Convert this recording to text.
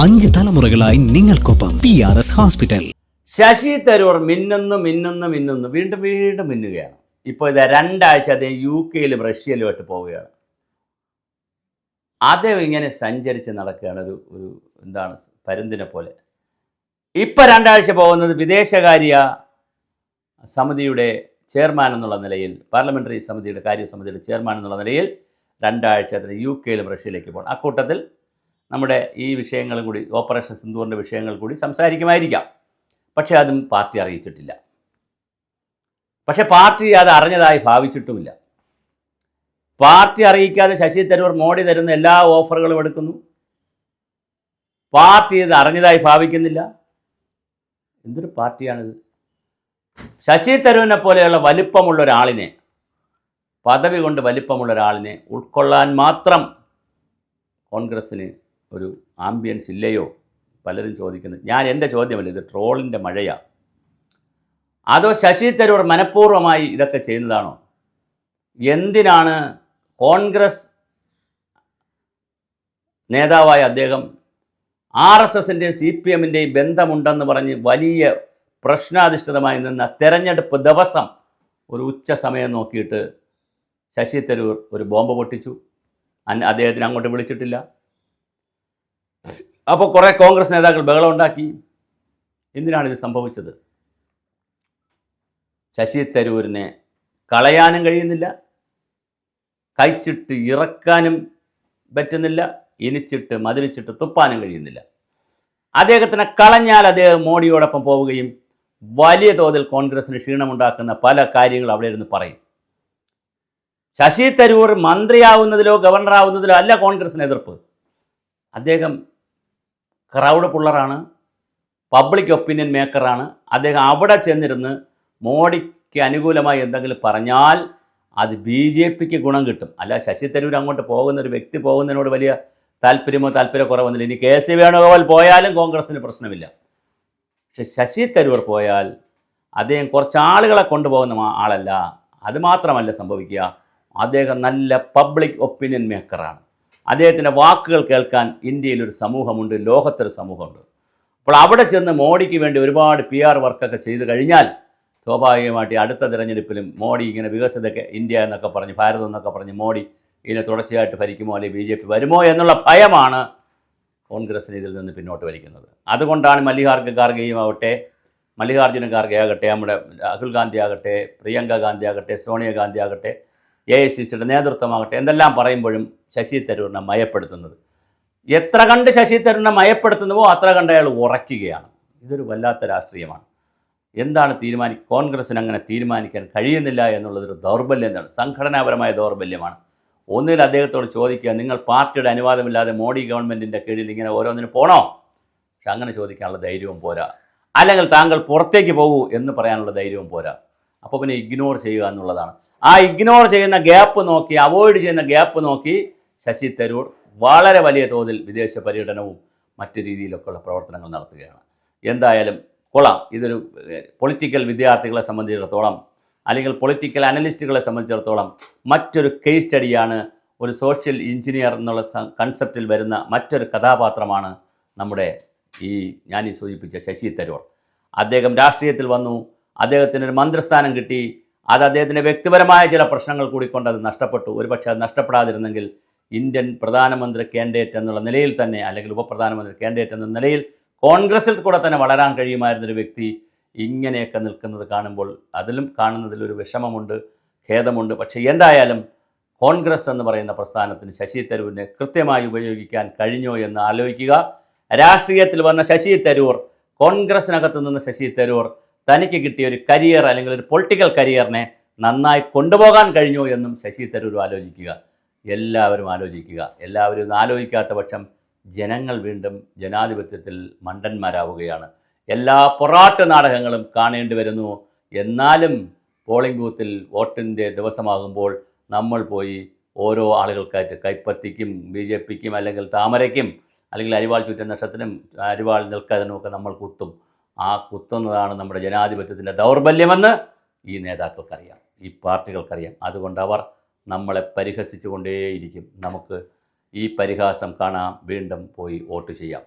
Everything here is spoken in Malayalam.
5 തലമുറകളായി നിങ്ങൾക്കൊപ്പം PRS ഹോസ്പിറ്റൽ. ശശി തരൂർ മിന്നുന്നു വീണ്ടും മിന്നുകയാണ്. ഇപ്പോൾ ഇത് 2 ആഴ്ച അദ്ദേഹം UK റഷ്യയിലുമായിട്ട് പോവുകയാണ്. അദ്ദേഹം ഇങ്ങനെ സഞ്ചരിച്ച് നടക്കുകയാണ്, ഒരു എന്താണ് പരുന്തിനെ പോലെ. ഇപ്പം 2 ആഴ്ച പോകുന്നത് വിദേശകാര്യ സമിതിയുടെ ചെയർമാൻ എന്നുള്ള നിലയിൽ, പാർലമെൻ്ററി സമിതിയുടെ കാര്യസമിതിയുടെ ചെയർമാൻ എന്നുള്ള നിലയിൽ 2 ആഴ്ച അതിന് UK റഷ്യയിലേക്ക് പോകണം. അക്കൂട്ടത്തിൽ നമ്മുടെ ഈ വിഷയങ്ങളും കൂടി, ഓപ്പറേഷൻ സിന്ദൂറിൻ്റെ വിഷയങ്ങൾ കൂടി സംസാരിക്കുമായിരിക്കാം. പക്ഷേ അതും പാർട്ടി അറിയിച്ചിട്ടില്ല. പക്ഷേ പാർട്ടി അത് അറിഞ്ഞതായി ഭാവിച്ചിട്ടുമില്ല. പാർട്ടി അറിയിക്കാതെ ശശി തരൂർ മോഡി തരുന്ന എല്ലാ ഓഫറുകളും എടുക്കുന്നു. പാർട്ടി ഇത് അറിഞ്ഞതായി ഭാവിക്കുന്നില്ല. എന്തൊരു പാർട്ടിയാണിത്? ശശി തരൂരിനെ പോലെയുള്ള വലിപ്പമുള്ള ഒരാളിനെ, പദവി കൊണ്ട് വലിപ്പമുള്ള ഒരാളിനെ ഉൾക്കൊള്ളാൻ മാത്രം കോൺഗ്രസ്സിന് ഒരു ആംബിയൻസ് ഇല്ലയോ? പലരും ചോദിക്കുന്നത്. എൻ്റെ ചോദ്യമല്ല, ഇത് ട്രോളിൻ്റെ മഴയാണ്. അതോ ശശി തരൂർ മനഃപൂർവ്വമായി ഇതൊക്കെ ചെയ്യുന്നതാണോ? എന്തിനാണ് കോൺഗ്രസ് നേതാവായ അദ്ദേഹം RSSൻ്റെയും CPMൻ്റെയും ബന്ധമുണ്ടെന്ന് പറഞ്ഞ് വലിയ പ്രശ്നാധിഷ്ഠിതമായി നിന്ന തെരഞ്ഞെടുപ്പ് ദിവസം ഒരു ഉച്ച സമയം നോക്കിയിട്ട് ശശി തരൂർ ഒരു ബോംബ് പൊട്ടിച്ചു? അദ്ദേഹത്തിന് അങ്ങോട്ട് വിളിച്ചിട്ടില്ല. അപ്പോൾ കുറേ കോൺഗ്രസ് നേതാക്കൾ ബഹളം ഉണ്ടാക്കി. എന്തിനാണിത് സംഭവിച്ചത്? ശശി തരൂരിനെ കളയാനും കഴിയുന്നില്ല, കഴിച്ചിട്ട് ഇറക്കാനും പറ്റുന്നില്ല, ഇനിച്ചിട്ട് മധുരിച്ചിട്ട് തുപ്പാനും കഴിയുന്നില്ല. അദ്ദേഹത്തിനെ കളഞ്ഞാൽ അദ്ദേഹം മോഡിയോടൊപ്പം പോവുകയും വലിയ തോതിൽ കോൺഗ്രസിന് ക്ഷീണമുണ്ടാക്കുന്ന പല കാര്യങ്ങൾ അവിടെ ഇരുന്ന് പറയും. ശശി തരൂർ മന്ത്രിയാവുന്നതിലോ ഗവർണറാവുന്നതിലോ അല്ല കോൺഗ്രസിന് എതിർപ്പ്. അദ്ദേഹം ക്രൗഡ് പുള്ളറാണ്, പബ്ലിക് ഒപ്പീനിയൻ മേക്കറാണ്. അദ്ദേഹം അവിടെ ചെന്നിരുന്ന് മോഡിക്ക് അനുകൂലമായി എന്തെങ്കിലും പറഞ്ഞാൽ അത് BJPക്ക് ഗുണം കിട്ടും. അല്ല ശശി തരൂർ അങ്ങോട്ട് പോകുന്ന ഒരു വ്യക്തി പോകുന്നതിനോട് വലിയ താല്പര്യക്കുറവൊന്നുമില്ല. ഇനി KC വേണുഗോപാൽ പോയാലും കോൺഗ്രസ്സിന് പ്രശ്നമില്ല. പക്ഷെ ശശി തരൂർ പോയാൽ അദ്ദേഹം കുറച്ച് ആളുകളെ കൊണ്ടുപോകുന്ന ആളല്ല. അതുമാത്രമല്ല സംഭവിക്കുക, അദ്ദേഹം നല്ല പബ്ലിക് ഒപ്പീനിയൻ മേക്കറാണ്. അദ്ദേഹത്തിൻ്റെ വാക്കുകൾ കേൾക്കാൻ ഇന്ത്യയിലൊരു സമൂഹമുണ്ട്, ലോകത്തൊരു സമൂഹമുണ്ട്. അപ്പോൾ അവിടെ ചെന്ന് മോഡിക്ക് വേണ്ടി ഒരുപാട് PR വർക്കൊക്കെ ചെയ്തു കഴിഞ്ഞാൽ സ്വാഭാവികമായിട്ട് അടുത്ത തിരഞ്ഞെടുപ്പിലും മോഡി ഇങ്ങനെ വികസിത ഇന്ത്യ എന്നൊക്കെ പറഞ്ഞ്, ഭാരതം എന്നൊക്കെ പറഞ്ഞ് മോഡി ഇങ്ങനെ തുടർച്ചയായിട്ട് ഭരിക്കുമോ അല്ലെങ്കിൽ BJP വരുമോ എന്നുള്ള ഭയമാണ് കോൺഗ്രസിന് ഇതിൽ നിന്ന് പിന്നോട്ട് വലിക്കുന്നത്. അതുകൊണ്ടാണ് മല്ലികാർജ്ജുന ഖാർഗെ ആകട്ടെ, നമ്മുടെ രാഹുൽ ഗാന്ധി ആകട്ടെ, പ്രിയങ്ക ഗാന്ധി ആകട്ടെ, സോണിയാഗാന്ധി ആകട്ടെ, AICCയുടെ നേതൃത്വമാകട്ടെ, എന്തെല്ലാം പറയുമ്പോഴും ശശി തരൂരിനെ മയപ്പെടുത്തുന്നത്. എത്ര കണ്ട് ശശി തരൂരിനെ മയപ്പെടുത്തുന്നുവോ അത്ര കണ്ട് അയാൾ ഉറയ്ക്കുകയാണ്. ഇതൊരു വല്ലാത്ത രാഷ്ട്രീയമാണ്. എന്താണ് കോൺഗ്രസ്സിന് അങ്ങനെ തീരുമാനിക്കാൻ കഴിയുന്നില്ല എന്നുള്ളതൊരു ദൗർബല്യം. എന്താണ്? സംഘടനാപരമായ ദൗർബല്യമാണ്. ഒന്നിൽ അദ്ദേഹത്തോട് ചോദിക്കുക, നിങ്ങൾ പാർട്ടിയുടെ അനുവാദമില്ലാതെ മോഡി ഗവൺമെൻറ്റിൻ്റെ കീഴിൽ ഇങ്ങനെ ഓരോന്നിനും പോണോ? പക്ഷെ അങ്ങനെ ചോദിക്കാനുള്ള ധൈര്യവും പോരാ. അല്ലെങ്കിൽ താങ്കൾ പുറത്തേക്ക് പോകൂ എന്ന് പറയാനുള്ള ധൈര്യവും പോരാ. അപ്പോൾ പിന്നെ ഇഗ്നോർ ചെയ്യുക എന്നുള്ളതാണ്. ആ ഇഗ്നോർ ചെയ്യുന്ന ഗ്യാപ്പ് നോക്കി, അവോയ്ഡ് ചെയ്യുന്ന ഗ്യാപ്പ് നോക്കി ശശി തരൂർ വളരെ വലിയ തോതിൽ വിദേശ പര്യടനവും മറ്റു രീതിയിലൊക്കെയുള്ള പ്രവർത്തനങ്ങൾ നടത്തുകയാണ്. എന്തായാലും കൊള്ളാം. ഇതൊരു പൊളിറ്റിക്കൽ വിദ്യാർത്ഥികളെ സംബന്ധിച്ചിടത്തോളം, അല്ലെങ്കിൽ പൊളിറ്റിക്കൽ അനലിസ്റ്റുകളെ സംബന്ധിച്ചിടത്തോളം മറ്റൊരു കേസ് സ്റ്റഡിയാണ്. ഒരു സോഷ്യൽ എഞ്ചിനീയർ എന്നുള്ള കൺസെപ്റ്റിൽ വരുന്ന മറ്റൊരു കഥാപാത്രമാണ് നമ്മുടെ ഞാൻ സൂചിപ്പിച്ച ശശി തരൂർ. അദ്ദേഹം രാഷ്ട്രീയത്തിൽ വന്നു, അദ്ദേഹത്തിനൊരു മന്ത്രിസ്ഥാനം കിട്ടി. അത് അദ്ദേഹത്തിൻ്റെ വ്യക്തിപരമായ ചില പ്രശ്നങ്ങൾ കൂടിക്കൊണ്ട് അത് നഷ്ടപ്പെട്ടു. ഒരുപക്ഷെ അത് നഷ്ടപ്പെടാതിരുന്നെങ്കിൽ ഇന്ത്യൻ പ്രധാനമന്ത്രി കാൻഡിഡേറ്റ് എന്നുള്ള നിലയിൽ തന്നെ, അല്ലെങ്കിൽ ഉപപ്രധാനമന്ത്രി കാൻഡിഡേറ്റ് എന്ന നിലയിൽ കോൺഗ്രസിൽ കൂടെ തന്നെ വളരാൻ കഴിയുമായിരുന്നൊരു വ്യക്തി ഇങ്ങനെയൊക്കെ നിൽക്കുന്നത് കാണുമ്പോൾ കാണുന്നതിലൊരു വിഷമമുണ്ട്, ഖേദമുണ്ട്. പക്ഷേ എന്തായാലും കോൺഗ്രസ് എന്ന് പറയുന്ന പ്രസ്ഥാനത്തിന് ശശി തരൂരിനെ കൃത്യമായി ഉപയോഗിക്കാൻ കഴിഞ്ഞോ എന്ന് ആലോചിക്കുക. രാഷ്ട്രീയത്തിൽ വന്ന ശശി തരൂർ, കോൺഗ്രസിനകത്ത് നിന്ന് ശശി തരൂർ തനിക്ക് കിട്ടിയ ഒരു കരിയർ, അല്ലെങ്കിൽ ഒരു പൊളിറ്റിക്കൽ കരിയറിനെ നന്നായി കൊണ്ടുപോകാൻ കഴിഞ്ഞോ എന്നും ശശി തരൂർ ആലോചിക്കുക. എല്ലാവരും ആലോചിക്കുക. എല്ലാവരും ആലോചിക്കാത്ത പക്ഷം ജനങ്ങൾ വീണ്ടും ജനാധിപത്യത്തിൽ മണ്ടന്മാരാവുകയാണ്. എല്ലാ പൊറാട്ട് നാടകങ്ങളും കാണേണ്ടി വരുന്നു. എന്നാലും പോളിംഗ് ബൂത്തിൽ വോട്ടിൻ്റെ ദിവസമാകുമ്പോൾ നമ്മൾ പോയി ഓരോ ആളുകൾക്കായിട്ട് കൈപ്പത്തിക്കും BJPക്കും അല്ലെങ്കിൽ താമരയ്ക്കും അല്ലെങ്കിൽ അരിവാൾ ചുറ്റ നക്ഷത്രത്തിനും അരിവാൾ നിൽക്കാതിനുമൊക്കെ നമ്മൾ കുത്തും. ആ കുത്തുന്നതാണ് നമ്മുടെ ജനാധിപത്യത്തിൻ്റെ ദൗർബല്യമെന്ന് ഈ നേതാക്കൾക്കറിയാം, ഈ പാർട്ടികൾക്കറിയാം. അതുകൊണ്ട് അവർ നമ്മളെ പരിഹസിച്ചുകൊണ്ടേയിരിക്കും. നമുക്ക് ഈ പരിഹാസം കാണാം, വീണ്ടും പോയി വോട്ട് ചെയ്യാം.